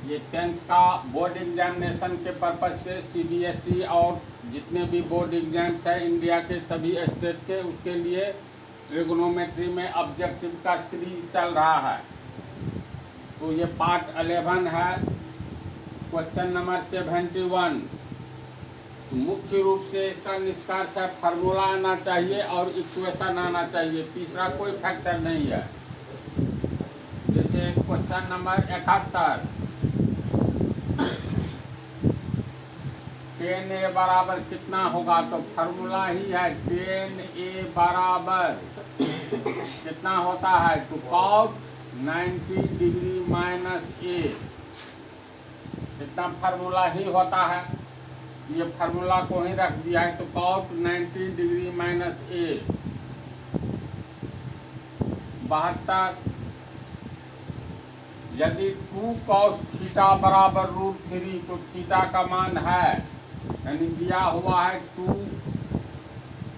ये 10th का board examination के पर्पज से सीबीएसई और जितने भी बोर्ड एग्जाम्स हैं इंडिया के सभी स्टेट के, उसके लिए ट्रिग्नोमेट्री में ऑब्जेक्टिव का सीरीज चल रहा है। तो ये पार्ट 11 है, क्वेश्चन नंबर 71। तो मुख्य रूप से इसका निष्कर्ष है फार्मूला आना चाहिए और इक्वेशन आना चाहिए, तीसरा कोई फैक्टर नहीं है। जैसे क्वेश्चन नंबर 71, 10a बराबर कितना होगा, तो फार्मूला ही है 10a बराबर कितना होता है, तो cos 90 डिग्री माइनस a, इतना फार्मूला ही होता है। ये फार्मूला को ही रख दिया है, तो cos 90 डिग्री माइनस a। 72, यदि 2 cos थीटा बराबर √3, तो थीटा का मान है, यानी दिया हुआ है 2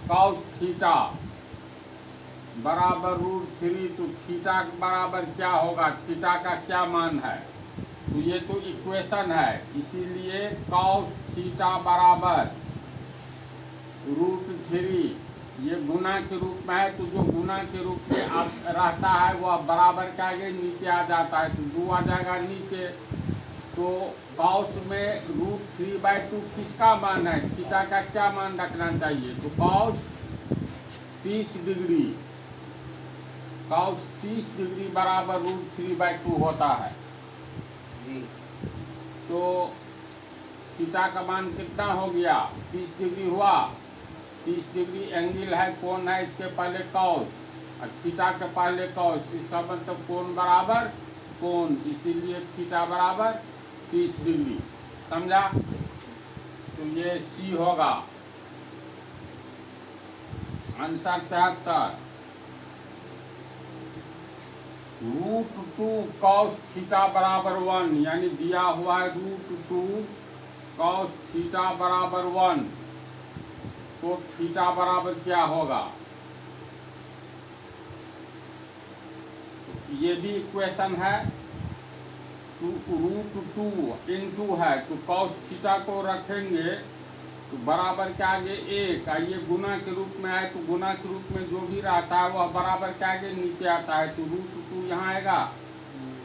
cos थीटा बराबर √3, तो थीटा बराबर क्या होगा, थीटा का क्या मान है, तो ये तो इक्वेशन है, इसीलिए cos थीटा बराबर √3, ये गुना के रूप में है, तो जो गुना के रूप में रहता है वह बराबर के आगे नीचे आ जाता है, तो 2 आ जाएगा नीचे। तो cos में √3/2 किसका मान है, थीटा का क्या मान रखना चाहिए, तो cos 30 डिग्री, cos 30 डिग्री बराबर √3/2 होता है जी। तो थीटा का मान कितना हो गया, 30 डिग्री हुआ। 30 डिग्री एंगल है, कोण है, इसके पहले cos और थीटा के पहले cos, इसका मतलब कोण बराबर कोण, इसीलिए थीटा बराबर 30 डिग्री। समझा, तो ये सी होगा आंसर। 73, √2 cos थीटा बराबर 1, यानी दिया हुआ है √2 cos थीटा बराबर 1, तो थीटा बराबर क्या होगा, ये भी इक्वेशन है, √2 इंटू है, तो cos थीटा को रखेंगे तो बराबर के आगे 1, ये गुना के रूप में है, तो गुना के रूप में जो भी रहता है वह बराबर के आगे नीचे आता है, तो √2 यहाँ आएगा।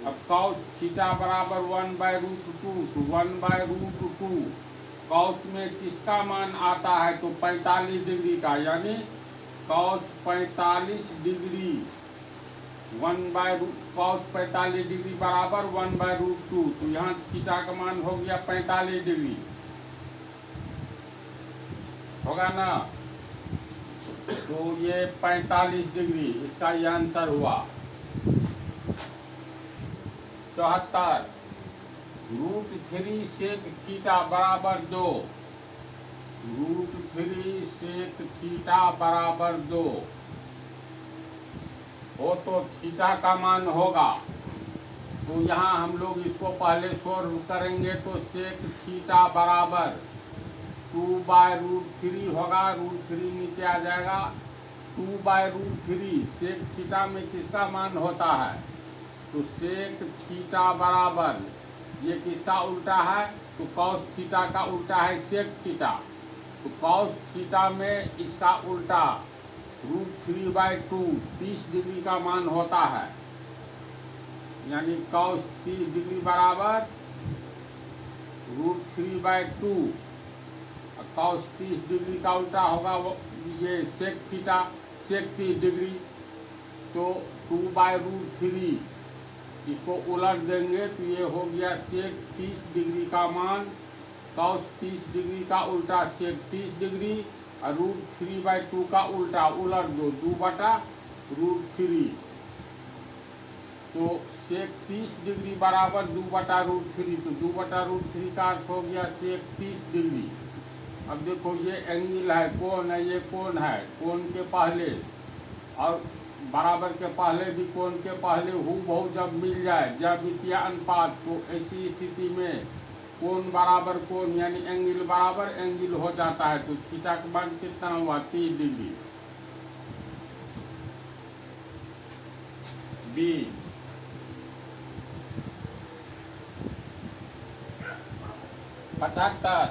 अब cos थीटा बराबर 1/√2, तो 1/√2 cos में किसका मान आता है, तो 45 डिग्री का, यानी cos 45 डिग्री, cos 45 डिग्री बराबर 1/√2, तो यहाँ थीटा का मान हो गया 45 डिग्री, होगा ना, तो ये 45 डिग्री इसका ये आंसर हुआ। 74, √3 सेक थीटा बराबर 2, √3 सेक थीटा बराबर 2 हो, तो थीटा का मान होगा, तो यहाँ हम लोग इसको पहले सोल्व करेंगे, तो सेक थीटा बराबर 2/√3 होगा, √3 नीचे आ जाएगा, 2/√3 सेक थीटा में किसका मान होता है, तो सेक थीटा बराबर, ये किसका उल्टा है, तो cos थीटा का उल्टा है सेक थीटा, तो cos थीटा में इसका उल्टा √3/2 30 डिग्री का मान होता है, यानी cos 30 डिग्री बराबर √3/2, cos 30 डिग्री का उल्टा होगा ये सेक थीटा, सेक 30 डिग्री, तो 2/√3, इसको उलट देंगे तो ये हो गया सेक 30 डिग्री का मान, cos 30 डिग्री का उल्टा सेक 30 डिग्री, और √3/2 का उल्टा उलट दो, 2/√3, तो सेक 30 डिग्री बराबर 2/√3, तो 2/√3 का अर्थ हो गया सेक 30 डिग्री। अब देखो ये एंगल है, कोण है, ये कोण है, कोण के पहले और बराबर के पहले भी कोण के पहले हूबहू जब मिल जाए ज्यामितीय अनुपात, तो ऐसी स्थिति में कोण बराबर कोण यानी एंगल बराबर एंगल हो जाता है, तो थीटा का मान कितना हुआ, 30 डिग्री। बी 75।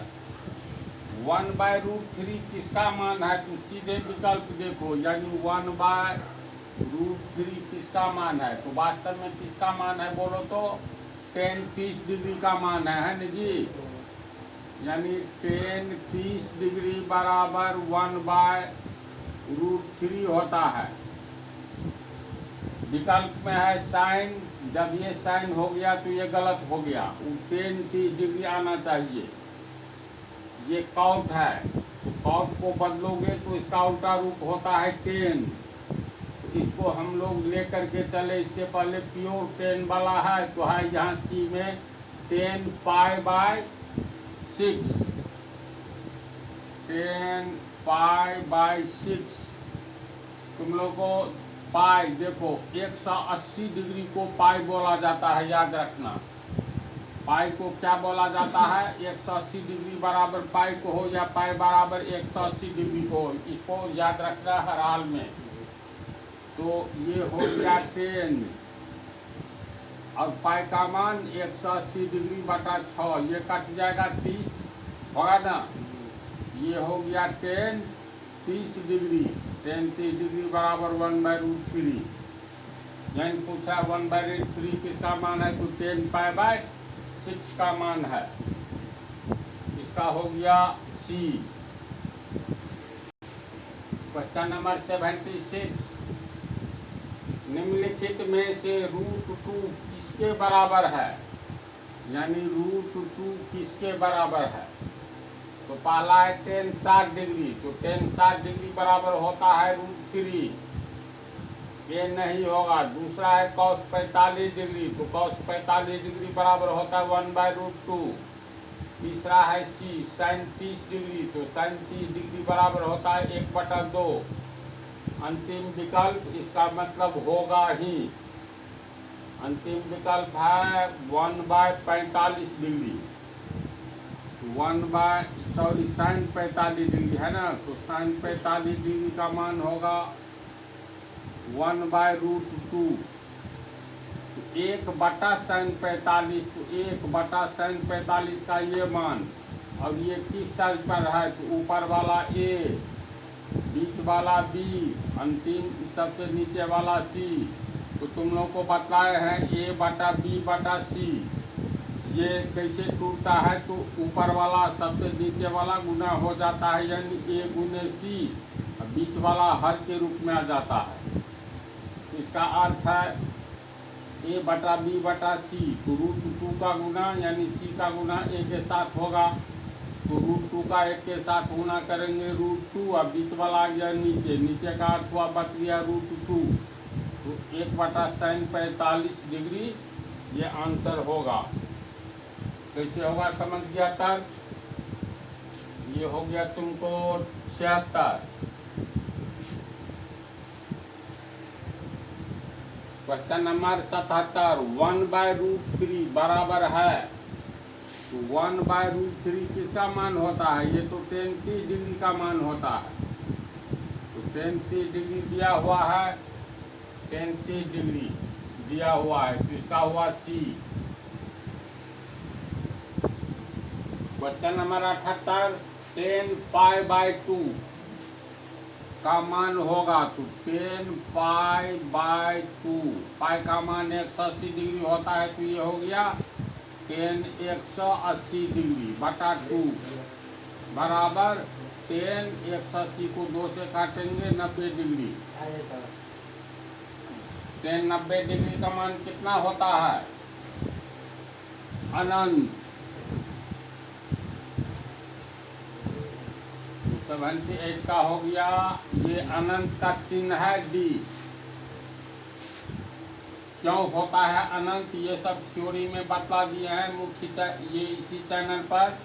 1/√3 किसका मान है? तो सीधे विकल्प देखो, यानी 1/√3 किसका मान है? तो वास्तव में किसका मान है बोलो तो? tan 30 डिग्री का मान है ना जी। यानी tan 30 डिग्री बराबर 1/√3 होता है। विकल्प में है साइन, जब ये साइन हो गया तो ये गलत हो गया, tan 30 डिग्री आना चाहिए। ये कॉट है, तो कॉट को बदलोगे तो इसका उल्टा रूप होता है tan। तो इसको हम लोग लेकर के चले, इससे पहले प्योर tan वाला है तो है यहाँ सी में tan π/6, tan π/6। तुम लोग को पाई देखो 180 डिग्री को पाई बोला जाता है, याद रखना। पाई को क्या बोला जाता है? 180 डिग्री बराबर पाई को हो या पाई बराबर 180 डिग्री को हो, इसको याद रखना हर हाल में। तो ये हो गया 10 और पाई का मान 180 डिग्री बटा 6, ये कट जाएगा 30 होगा ना। ये हो गया 10 30 डिग्री, tan 30 डिग्री बराबर 1/√3। यानी पूछा 1/√3 किसका मान है? तो tan π/6 का मान है। इसका हो गया सी। क्वेश्चन नंबर 76, निम्नलिखित में से √2 किसके बराबर है? यानी √2 किसके बराबर है? तो पहला है tan 60 डिग्री, तो tan 60 डिग्री बराबर होता है √3, ये नहीं होगा। दूसरा है cos 45 डिग्री, तो cos 45 डिग्री बराबर होता है 1/√2। तीसरा है सी sin 30 डिग्री, तो sin 30 डिग्री बराबर होता है 1/2। अंतिम विकल्प इसका मतलब होगा ही, अंतिम विकल्प है 1/45 डिग्री। sin 45 डिग्री है ना, तो sin 45 डिग्री का मान होगा 1/√2। 1/sin 45, तो 1/sin 45 का ये मान। अब ये किस तर्ज पर है? तो ऊपर वाला ए, बीच वाला बी, अंतिम सबसे नीचे वाला सी। तो तुम लोग को बताए हैं a/b/c। ये कैसे टूटता है? तो ऊपर वाला सबसे नीचे वाला गुना हो जाता है, यानी a गुने c, बीच वाला हर के रूप में आ जाता है। तो इसका अर्थ है a/b/c, तो √2 का गुना यानी c का गुना a के साथ होगा। तो √2 का 1 के साथ गुना करेंगे √2, और बीच वाला आ गया नीचे, नीचे का अर्थ हुआ बच गया √2। तो 1/sin 45 डिग्री ये आंसर होगा। कैसे होगा समझ गया तर्क? ये हो गया तुमको 76। क्वेश्चन नंबर 77, 1/√3 बराबर है, तो 1/√3 किसका मान होता है? ये तो tan 30 डिग्री का मान होता है। तो tan 30 डिग्री दिया हुआ है, tan 30 डिग्री दिया हुआ है, तो इसका हुआ सी। क्वेश्चन नंबर 78, tan π/2 का मान होगा, तो tan π/2, पाई का मान 180 डिग्री होता है, तो ये हो गया tan 180 डिग्री बटा 2 बराबर tan 180 को 2 से काटेंगे 90 डिग्री। tan 90 डिग्री का मान कितना होता है? अनंत। 78 का हो गया, ये अनंत का चिन्ह है डी। क्यों होता है अनंत, ये सब थ्योरी में बतला दिए हैं मुख्य, ये इसी चैनल पर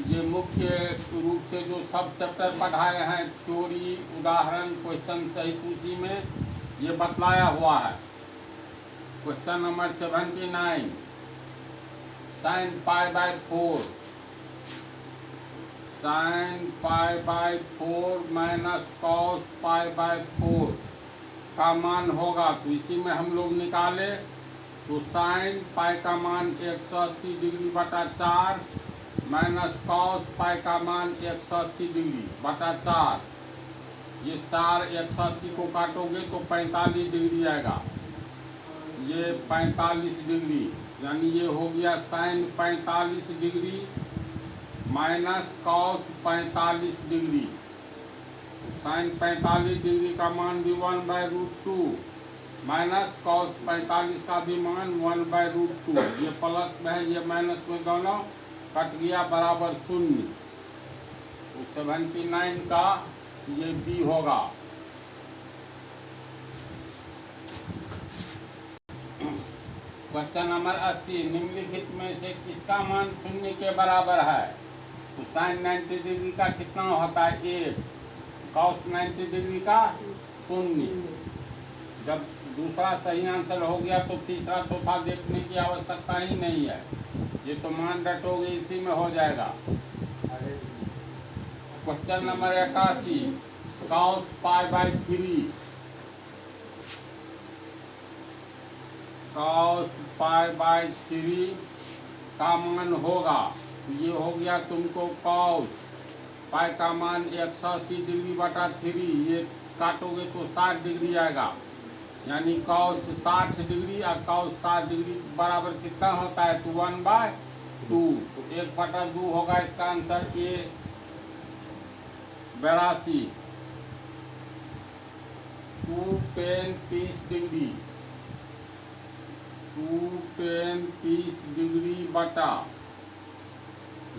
ये मुख्य रूप से जो सब चैप्टर पढ़ाए हैं, थ्योरी, उदाहरण, क्वेश्चन सहित उसी में ये बतलाया हुआ है। Question number 79, sin π/4, sin π/4 minus cos π/4 का मान होगा, तो इसी में हम लोग निकाले। तो sin पाई का मान 180 डिग्री बटा 4 माइनस कॉस पाई का मान 180 डिग्री बटा 4। ये 4 180 को काटोगे तो 45 डिग्री आएगा। ये 45 डिग्री, यानी ये हो गया sine 45 degree minus cos 45 degree. Sine 45 degree का मान भी 1/√2 माइनस कॉस 45 का भी मान 1/√2। ये प्लस में है, ये माइनस में, दोनों कट गया बराबर 0। तो 79 का ये बी होगा। क्वेश्चन नंबर 80, निम्नलिखित में से किसका मान 0 के बराबर है? तो साइन 90 डिग्री का कितना होता है? 1। कॉस 90 डिग्री का 0। जब दूसरा सही आंसर हो गया तो तीसरा चौथा देखने की आवश्यकता ही नहीं है, ये तो मान रटोगे इसी में हो जाएगा। क्वेश्चन नंबर 81, कॉस π/3 कॉस π/3 का मान होगा। ये हो गया तुमको कॉस पाई का मान 180 डिग्री बटा 3, ये काटोगे तो 60 डिग्री आएगा, यानी कॉस 60 डिग्री और कॉस 60 डिग्री बराबर कितना होता है? तो 1/2। तो 1/2 होगा इसका आंसर। ये 82। 2 tan 30 डिग्री 2 tan 30 डिग्री बटा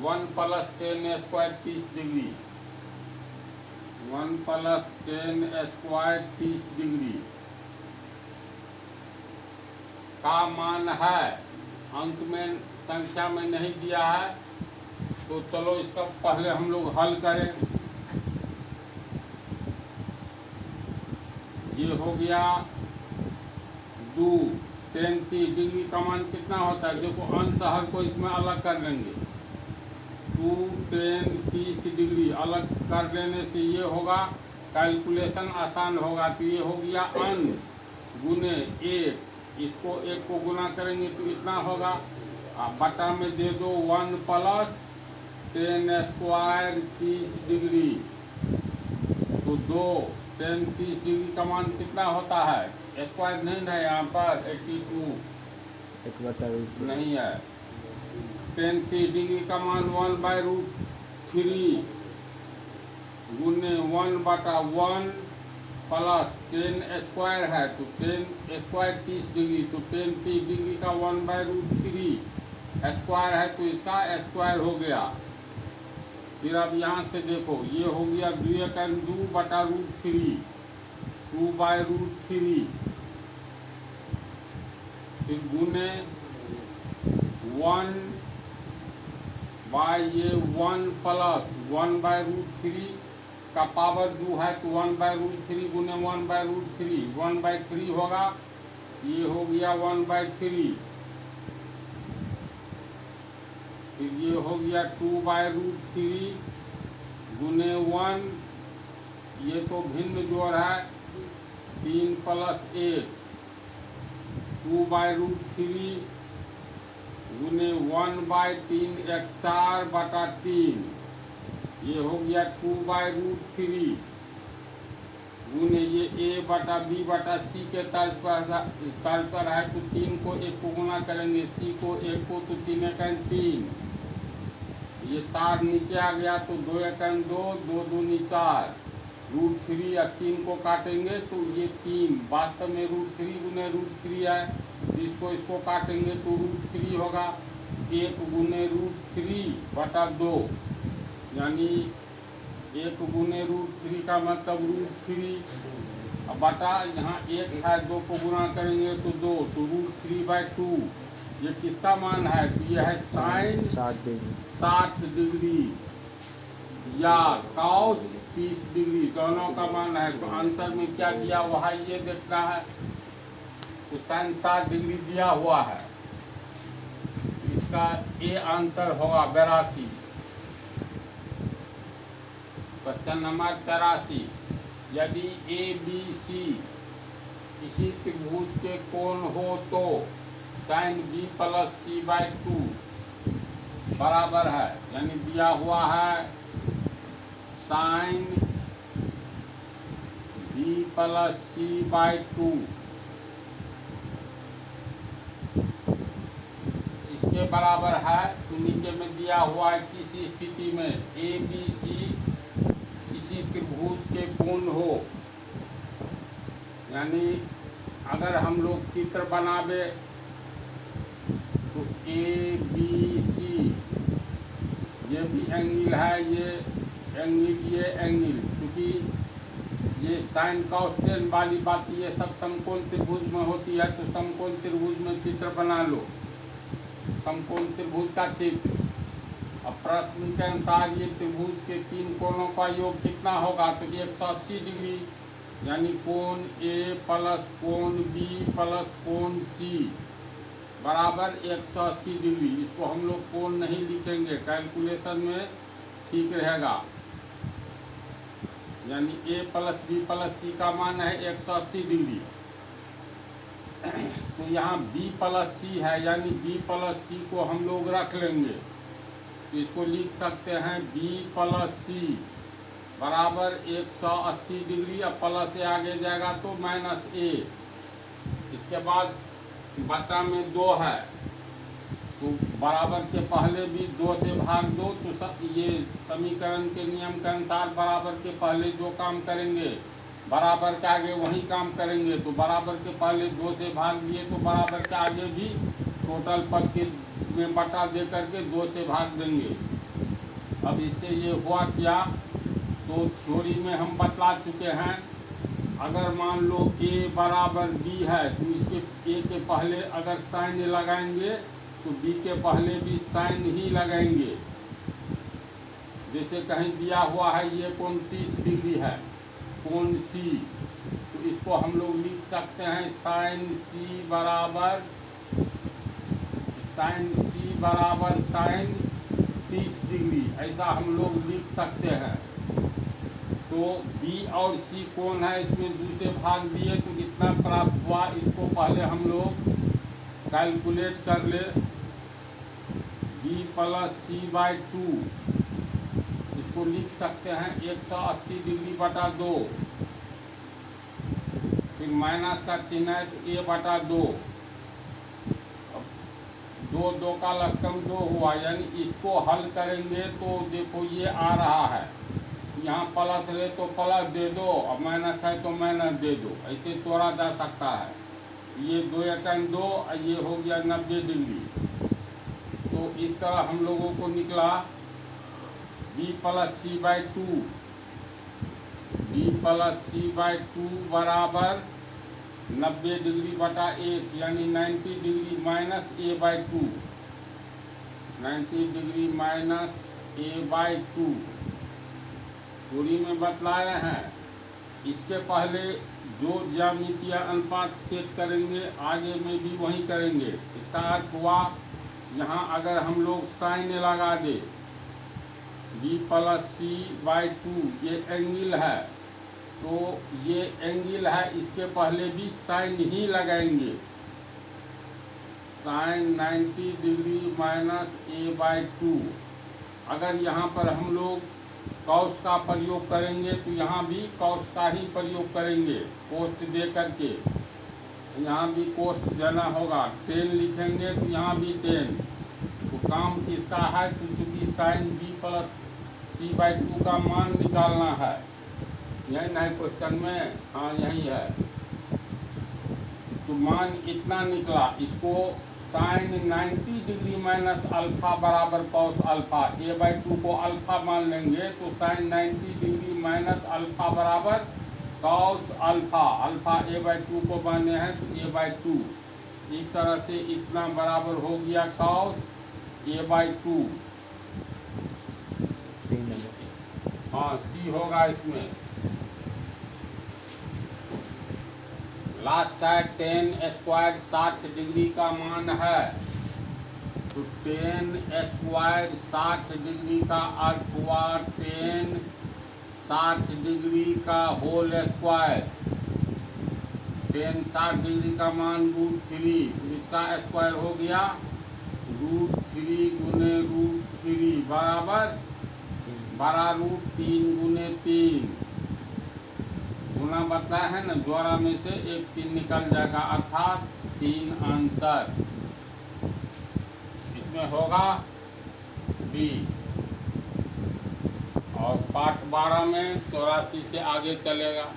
1 + tan² 30 डिग्री 1 + tan² 30 डिग्री का मान है। अंक में संख्या में नहीं दिया है, तो चलो इसका पहले हम लोग हल करें। ये हो गया 2 tan 30 डिग्री का मान कितना होता है? देखो अंश हर को इसमें अलग कर लेंगे। 2 tan 30 डिग्री अलग कर देने से ये होगा, कैलकुलेशन आसान होगा। तो ये हो गया अंश गुने 1, इसको 1 को गुना करेंगे तो इतना होगा। बटा में दे दो 1 + tan² 30 डिग्री, तो 2 tan 30 डिग्री का मान कितना होता है? स्क्वायर नहीं है यहाँ पर, 82 नहीं है। tan 30 डिग्री का मान 1/√3 गुने 1/1 प्लस tan² है, तो tan² 30 डिग्री, तो tan 30 डिग्री का 1/√3 स्क्वायर है, तो इसका स्क्वायर हो गया। फिर अब यहाँ से देखो, ये हो गया 2/√3 2/√3, फिर गुने 1 प्लस 1/√3 का पावर 2 है, तो 1/√3 गुने 1/√3 1/3 होगा। ये हो गया 1/3, फिर ये हो गया 2/√3 गुने 1, ये तो भिन्न जोड़ है, 3 + 1 2/√3 गुने 1/3 1 4/3, ये हो गया 2/√3 गुने ये a/b/c के तर्ज पर है, तो 3 को 1 को गुना करेंगे, c को 1 को, तो 3 × 3, ये 4 नीचे आ गया, तो 2 × 2 2 दूनी 4, √3 या 3 को काटेंगे तो ये 3 वास्तव में √3 गुने √3 है, इसको काटेंगे तो √3 होगा। 1 गुने √3/2, यानी 1 गुने √3 का मतलब √3 बटा यहाँ 1 है, 2 को गुना करेंगे तो 2, तो √3/2। ये किसका मान है? तो यह है साइन 60 डिग्री या कॉस 30 डिग्री, दोनों का मान है। तो आंसर में क्या दिया हुआ है ये देखना है। तो साइन 60 डिग्री दिया हुआ है, इसका ए आंसर होगा 82। क्वेश्चन नंबर 83, यदि ABC किसी त्रिभुज के कोण हो तो साइन B + C/2 बराबर है, यानी दिया हुआ है sine B plus C by 2, इसके बराबर है। तो नीचे में दिया हुआ है किसी स्थिति में ए बी सी किसी त्रिभुज के कोण हो, यानी अगर हम लोग चित्र बनावे तो ए बी सी ये भी एंगल है, ये एंगल, क्योंकि ये साइन कॉस टेन वाली बात ये सब समकोण त्रिभुज में होती है। तो समकोण त्रिभुज में चित्र बना लो, समकोण त्रिभुज का चित्र। अब प्रश्न के अनुसार ये त्रिभुज के तीन कोणों का योग कितना होगा, तो 180 डिग्री, यानी कोण ए प्लस कोण बी प्लस कोण सी बराबर 180 डिग्री। इसको हम लोग कोण नहीं लिखेंगे, कैलकुलेशन में ठीक रहेगा। यानी ए प्लस बी प्लस सी का मान है 180 डिग्री। तो यहाँ बी प्लस सी है, यानी बी प्लस सी को हम लोग रख लेंगे। तो इसको लिख सकते हैं बी प्लस सी बराबर 180 डिग्री। अब प्लस से आगे जाएगा तो माइनस ए। इसके बाद बटा में 2 है, तो बराबर के पहले भी 2 से भाग दो। तो सब ये समीकरण के नियम के अनुसार बराबर के पहले जो काम करेंगे बराबर के आगे वही काम करेंगे। तो बराबर के पहले 2 से भाग दिए तो बराबर के आगे भी टोटल पद के में बटा दे करके 2 से भाग देंगे। अब इससे ये हुआ क्या, तो थ्योरी में हम बतला चुके हैं, अगर मान लो a बराबर b है तो इसके a के पहले अगर साइन लगाएंगे तो b के पहले भी साइन ही लगाएंगे। जैसे कहीं दिया हुआ है ये कोण 30 डिग्री है, कोण c, तो इसको हम लोग लिख सकते हैं साइन c बराबर साइन 30 डिग्री, ऐसा हम लोग लिख सकते हैं। तो B और C कोण है, इसमें 2 से भाग दिए तो कितना प्राप्त हुआ, इसको पहले हम लोग कैलकुलेट कर ले। B प्लस सी बाई 2, इसको लिख सकते हैं 180 डिग्री बटा 2, फिर माइनस का चिन्ह है तो a बटा 2। अब 2 का लक्षण 2 हुआ, यानी इसको हल करेंगे तो देखो ये आ रहा है, यहाँ प्लस रहे तो प्लस दे दो और माइनस है तो माइनस दे दो, ऐसे तोड़ा जा सकता है। ये 2 एकम 2, ये हो गया 90 डिग्री। तो इस तरह हम लोगों को निकला b प्लस सी बाई 2 बराबर 90 डिग्री बटा 1, यानी 90 degree minus a by 2, 90 degree minus a by 2 theory में बतलाए हैं। इसके पहले जो ज्यामितीय अनुपात सेट करेंगे आगे में भी वही करेंगे। इसका अर्थ हुआ यहाँ अगर हम लोग साइन लगा दे b प्लस सी बाई 2, ये एंगल है, तो ये एंगल है, इसके पहले भी साइन ही लगाएंगे, sine 90 degree minus a by 2। अगर यहाँ पर हम लोग कॉस का प्रयोग करेंगे तो यहाँ भी कॉस का ही प्रयोग करेंगे, कोष्ठ दे करके। यहाँ भी कोष्ठ देना होगा, 10 लिखेंगे तो यहाँ भी 10। तो काम किसका है, क्योंकि sine b plus C by 2 का मान निकालना है। यही ना है क्वेश्चन में, हाँ यही है। तो मान इतना निकला, इसको साइन 90 डिग्री माइनस अल्फा बराबर कॉस अल्फा, a बाई 2 को अल्फा मान लेंगे तो साइन 90 डिग्री माइनस अल्फा बराबर cos alpha, alpha a by 2 को माने हैं तो a बाई 2। इस तरह से इतना बराबर हो गया कॉस a बाई 2। हाँ सी होगा इसमें। लास्ट है टेन स्क्वायर 60 डिग्री का मान है, तो टेन स्क्वायर 60 डिग्री का अर्थ हुआ 10 60 डिग्री का होल स्क्वायर। 10 60 डिग्री का मान √3, इसका स्क्वायर हो गया √3 गुने √3 बराबर 12√3 गुने 3 गुना बताया है ना, द्वारा में से एक 3 निकल जाएगा, अर्थात 3 आंसर इसमें होगा बी। और पार्ट 12 में 84 से आगे चलेगा।